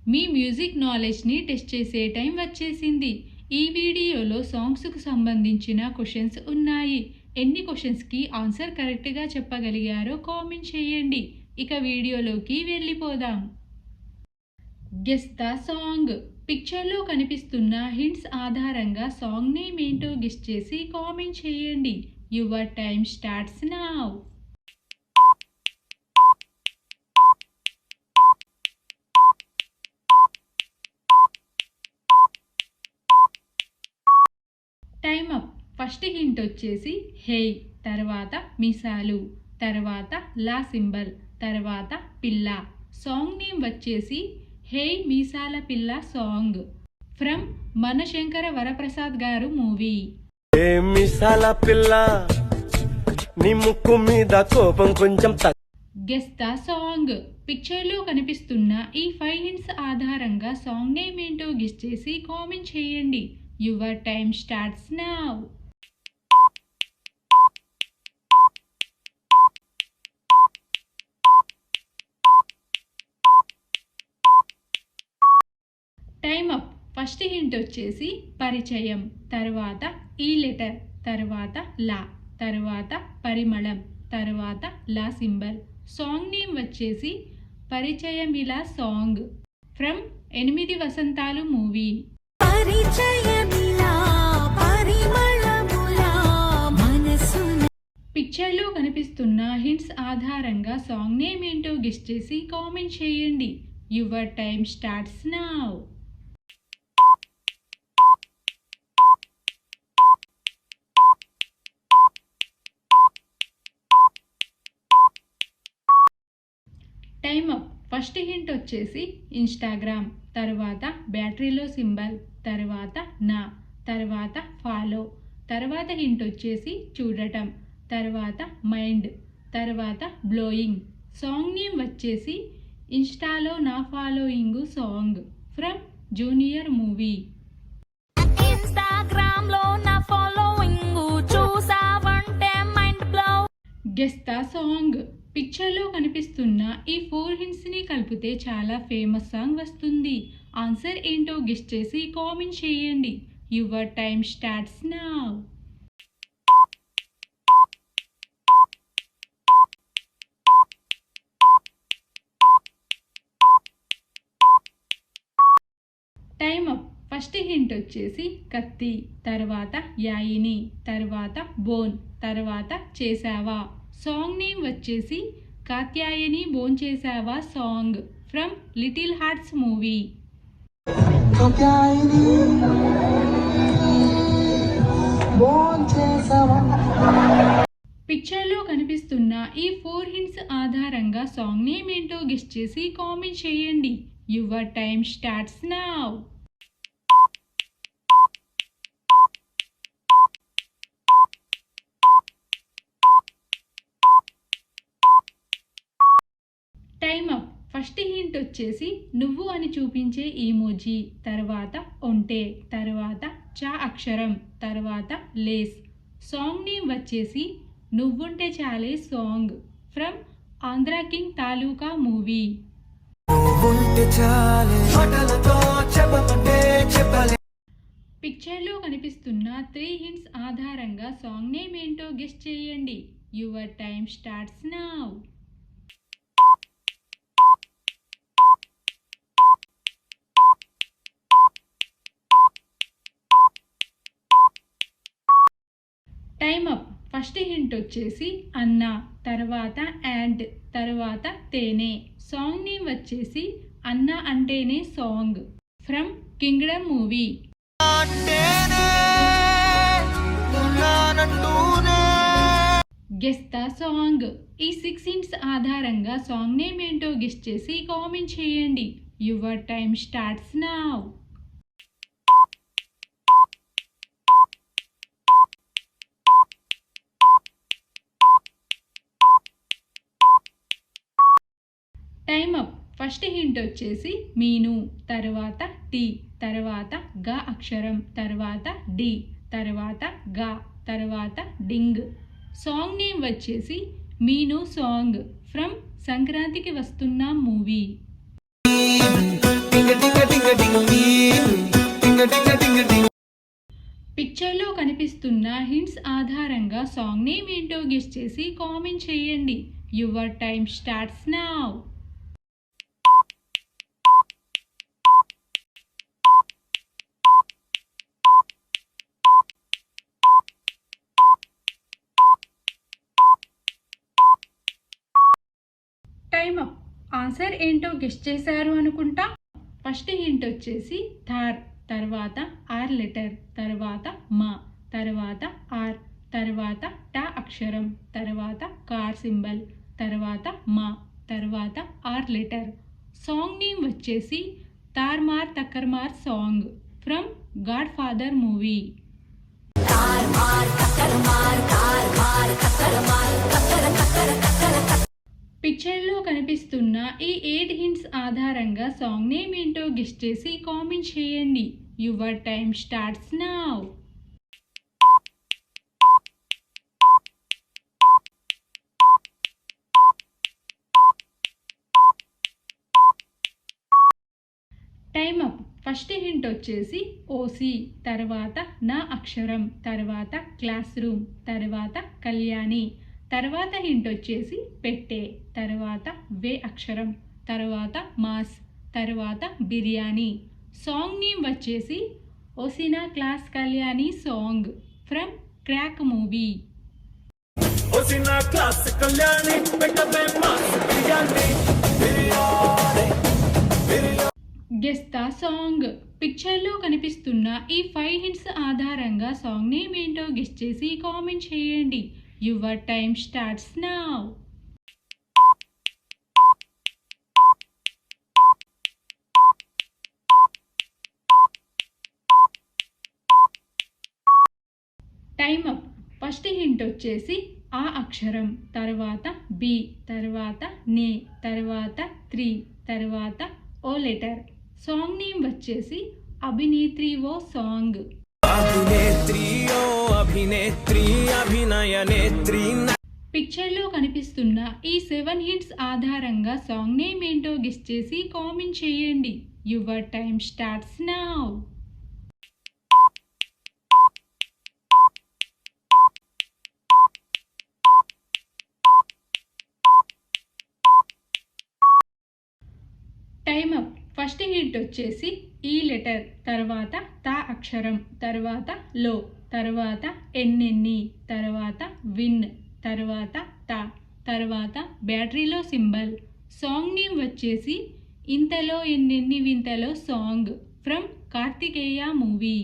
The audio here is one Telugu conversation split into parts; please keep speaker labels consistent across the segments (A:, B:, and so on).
A: మీ మ్యూజిక్ నాలెడ్జ్ని టెస్ట్ చేసే టైం వచ్చేసింది. ఈ వీడియోలో సాంగ్స్కు సంబంధించిన క్వశ్చన్స్ ఉన్నాయి. ఎన్ని క్వశ్చన్స్కి ఆన్సర్ కరెక్ట్గా చెప్పగలిగారో కామెంట్ చేయండి. ఇక వీడియోలోకి వెళ్ళిపోదాం. Guess the song. పిక్చర్లో కనిపిస్తున్న హింట్స్ ఆధారంగా సాంగ్ నేమ్ ఏంటో గెస్ చేసి కామెంట్ చేయండి. Your time starts now. Time up. First hint వచ్చేసి హే, తర్వాత మీసాలు, తర్వాత లా సింబల్, తర్వాత పిల్ల. సాంగ్ నేమ్ వచ్చేసి హే మీసాల పిల్ల సాంగ్ ఫ్రమ్ మనశంకర వరప్రసాద్ గారు మూవీ.
B: మీసాల పిల్ల నీ ముక్కు మీద కోపం కొంచెం.
A: Guess the song. పిక్చర్లో కనిపిస్తున్న ఈ 5 హింట్స్ ఆధారంగా సాంగ్ నేమ్ ఏంటో గెస్ చేసి కామెంట్ చేయండి. Your time starts now. Time up. First hint వచ్చేసి పరిచయం, తర్వాత ఈ లెటర్, తర్వాత లా, తర్వాత పరిమళం, తర్వాత లా సింబల్. సాంగ్ నేమ్ వచ్చేసి పరిచయమిలా సాంగ్ ఫ్రమ్ 8 వసంతాలు మూవీ. పిక్చర్లో కనిపిస్తున్న హింట్స్ ఆధారంగా సాంగ్ నేమ్ ఏంటో గెస్ చేసి కామెంట్ చేయండి. Your time starts now. Time up. First hint వచ్చేసి ఇన్స్టాగ్రామ్, తర్వాత బ్యాటరీలో సింబల్, తర్వాత నా, తర్వాత ఫాలో. తర్వాత హింట్ వచ్చేసి చూడటం, తర్వాత మైండ్, తర్వాత బ్లోయింగ్. సాంగ్ నేమ్ వచ్చేసి ఇన్స్టాలో నా following song from junior movie. Guess the song. పిక్చర్లో కనిపిస్తున్న ఈ 4 హింట్స్ని కలిపితే చాలా ఫేమస్ సాంగ్ వస్తుంది. ఆన్సర్ ఏంటో గెస్ చేసి కామెంట్ చేయండి. Your time starts now. Time up. First hint వచ్చేసి కత్తి, తర్వాత యాయిని, తర్వాత బోన్, తర్వాత చేసావా. సాంగ్ నేమ్ వచ్చేసి కాత్యాయని బోన్ చేసావా song from little hearts movie. పిక్చర్లో కనిపిస్తున్న ఈ 4 హింట్స్ ఆధారంగా సాంగ్ నేమ్ ఏంటో గెస్ చేసి కామెంట్ చేయండి. Your time starts now. Time up. First hint వచ్చేసి నువ్వు అని చూపించే ఈమోజీ, తర్వాత ఒంటే, తర్వాత చా అక్షరం, తర్వాత లేస్. సాంగ్ నేమ్ వచ్చేసి నువ్వుంటే చాలే song from Andhra king taluka movie. పిక్చర్లో కనిపిస్తున్న 3 హింట్స్ ఆధారంగా సాంగ్ నేమ్ ఏంటో గెస్ చేయండి. Your time starts now. Time up. First hint వచ్చేసి అన్న, తర్వాత యాండ్, తర్వాత తేనె. సాంగ్ నేమ్ వచ్చేసి అన్న అంటేనే song from Kingdom movie. Guess the song. ఈ 6 హింట్స్ ఆధారంగా సాంగ్ నేమ్ ఏంటో గెస్ చేసి కామెంట్ చేయండి. Your time starts now. Time up. First hint వచ్చేసి మీను, తర్వాత టీ, తర్వాత గా అక్షరం, తర్వాత డి, తర్వాత గా, తర్వాత డింగ్. సాంగ్ నేమ్ వచ్చేసి మీను సాంగ్ ఫ్రమ్ సంక్రాంతికి వస్తున్న మూవీ. పిక్చర్లో కనిపిస్తున్న హింట్స్ ఆధారంగా సాంగ్ నేమ్ ఏంటో గెస్ చేసి కామెంట్ చేయండి. Your time starts now. Time up. Answer ఏంటో గెస్ చేశారు అనుకుంటా. ఫస్ట్ హింట్ వచ్చేసి థార్, తర్వాత ఆర్ లెటర్, తర్వాత మా, తర్వాత ఆర్, తర్వాత టా అక్షరం, తర్వాత కార్ సింబల్, తర్వాత మా, తర్వాత ఆర్ లెటర్. సాంగ్ నేమ్ వచ్చేసి తార్ మార్ తక్కర్ మార్ song from God father movie. పిక్చర్లో కనిపిస్తున్న ఈ 8 హింట్స్ ఆధారంగా సాంగ్ నేమ్ ఏంటో గెస్ చేసి కామెంట్ చేయండి. Your time starts now. Time up. First hint వచ్చేసి ఓసి, తర్వాత నా అక్షరం, తర్వాత క్లాస్ రూమ్, తర్వాత కళ్యాణి, తర్వాత హింట్ వచ్చేసి పెట్టే, తర్వాత వే అక్షరం, తర్వాత మాస్, తర్వాత బిర్యానీ. సాంగ్ నేమ్ వచ్చేసి ఓసినా class Kalyani song from Krack movie. Guess the song. పిక్చర్లో కనిపిస్తున్న ఈ 5 హింట్స్ ఆధారంగా సాంగ్ నేమ్ ఏంటో గెస్ చేసి కామెంట్ చేయండి. Your time starts now. Time up. First hint వచ్చేసి ఆ అక్షరం, తర్వాత బి, తర్వాత నే, తర్వాత 3, తర్వాత ఓ లెటర్. సాంగ్ నేమ్ వచ్చేసి అభినేత్రి ఓ సాంగ్. పిక్చర్లో కనిపిస్తున్న ఈ 7 హింట్స్ ఆధారంగా సాంగ్ నేమ్ ఏంటో గెస్ చేసి కామెంట్ చేయండి. Your time starts now. Time up. First hint వచ్చేసి ఈ లెటర్, తర్వాత తా అక్షరం, తర్వాత లో, తర్వాత ఎన్నెన్ని, తర్వాత విన్, తర్వాత తా, తర్వాత బ్యాటరీలో సింబల్. సాంగ్ నేమ్ వచ్చేసి ఇంతలో ఎన్నెన్ని వింతలో సాంగ్ ఫ్రమ్ కార్తికేయ మూవీ.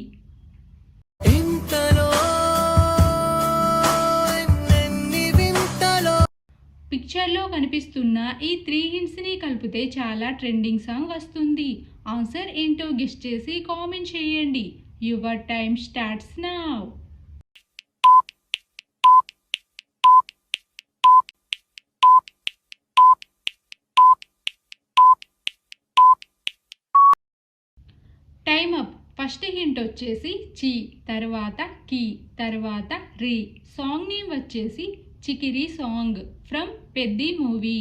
A: పిక్చర్లో కనిపిస్తున్న ఈ 3 హింట్స్ని కలిపితే చాలా ట్రెండింగ్ సాంగ్ వస్తుంది. ఆన్సర్ ఏంటో గెస్ చేసి కామెంట్ చేయండి. Your time starts now. Time up. First hint వచ్చేసి చి, తర్వాత కి, తర్వాత రీ. సాంగ్ నేమ్ వచ్చేసి చికిరి సాంగ్ ఫ్రమ్ పెద్ది మూవీ.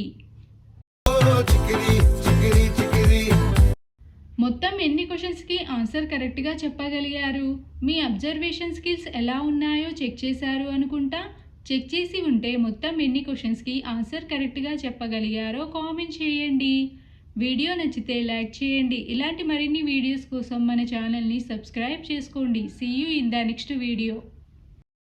A: మొత్తం ఎన్ని క్వశ్చన్స్కి ఆన్సర్ కరెక్ట్గా చెప్పగలిగారు? మీ అబ్జర్వేషన్ స్కిల్స్ ఎలా ఉన్నాయో చెక్ చేశారు అనుకుంటా. చెక్ చేసి ఉంటే మొత్తం ఎన్ని క్వశ్చన్స్కి ఆన్సర్ కరెక్ట్గా చెప్పగలిగారో కామెంట్ చేయండి. వీడియో నచ్చితే లైక్ చేయండి. ఇలాంటి మరిన్ని వీడియోస్ కోసం మన ఛానల్ని సబ్స్క్రైబ్ చేసుకోండి. See you in the next video.